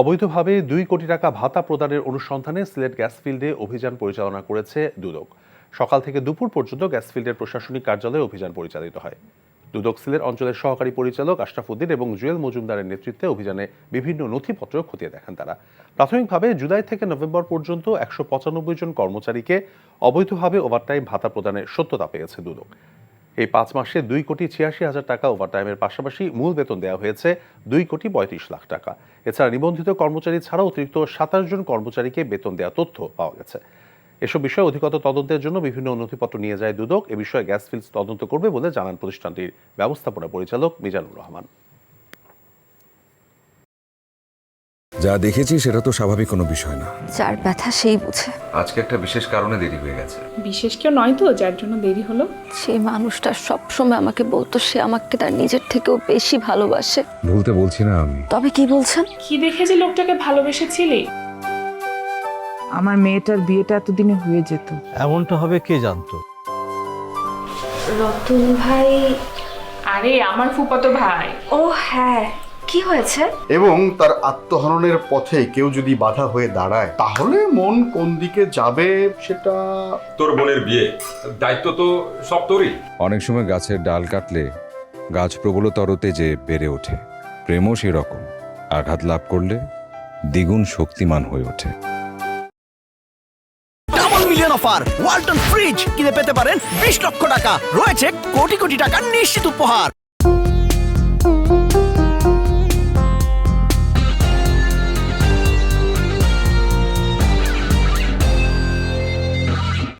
অবৈধভাবে ২ কোটি টাকা ভাতা প্রদানের অনুসন্ধানে সিলেট গ্যাস ফিল্ডে অভিযান পরিচালনা করেছে দুদক। সকাল থেকে দুপুর পর্যন্ত গ্যাস ফিল্ডের প্রশাসনিক কার্যালয়ে অভিযান পরিচালিত হয়। দুদক সিলেট অঞ্চলের সহকারী পরিচালক আশরাফ উদ্দিন এবং জুয়েল মজুমদারের নেতৃত্বে অভিযানে বিভিন্ন নথিপত্র খতিয়ে দেখেন তারা। প্রাথমিকভাবে জুলাই থেকে নভেম্বর পর্যন্ত ১৯৫ জন কর্মচারীকে অবৈধভাবে ওভারটাইম ভাতা প্রদানের সত্যতা পেয়েছে দুদক। এই ৫ মাসে ২,৮৬,০০০ টাকা ওভারটাইমের পাশাপাশি মূল বেতন দেওয়া হয়েছে ২,৩৫,০০,০০০ টাকা। এছাড়া নিবন্ধিত কর্মচারী ছাড়াও অতিরিক্ত ২৭ জন কর্মচারীকে বেতন দেওয়া তথ্য পাওয়া গেছে। এসব বিষয়ে অধিকতর তদন্তের জন্য বিভিন্ন নথিপত্র নিয়ে যায় দুদক। এ বিষয়ে গ্যাস ফিল্ডস তদন্ত করবে বলে জানান প্রতিষ্ঠানটির ব্যবস্থাপনা পরিচালক মিজানুর রহমান। যা দেখেছি সেটা তো স্বাভাবিক কোনো বিষয় না। যার ব্যথা সেই বুঝে। আজকে একটা বিশেষ কারণে দেরি হয়ে গেছে। বিশেষ কেউ নয় তো যার জন্য দেরি হলো। যে মানুষটা সবসময় আমাকে বলতো সে আমাকে তার নিজের থেকেও বেশি ভালোবাসে। ভুলতে বলছি না আমি। তবে কি বলছেন? কি দেখে যে লোকটাকে ভালোবেসেছিলি? আমার মেয়েটার বিয়েটা এতদিনে হয়ে যেত। এমনটা হবে কে জানতো? রতন ভাই। আরে আমার ফুফাতো ভাই। ও হ্যাঁ, কি হয়েছে? এবং তার আত্মহননের পথে কেউ যদি বাধা হয়ে দাঁড়ায় তাহলে মন কোন দিকে যাবে সেটা। তোর বোনের বিয়ে, দায়িত্ব তো সব তোরই। অনেক সময় গাছের ডাল কাটলে গাছ প্রবল তরতে যে বেড়ে ওঠে, প্রেমও সেরকম। আঘাত লাভ করলে দ্বিগুণ শক্তিমান হয়ে ওঠে। Double million offer Walton fridge কিনে পেতে পারেন 20 লক্ষ টাকা, রয়েছে কোটি কোটি টাকার নিশ্চিত উপহার।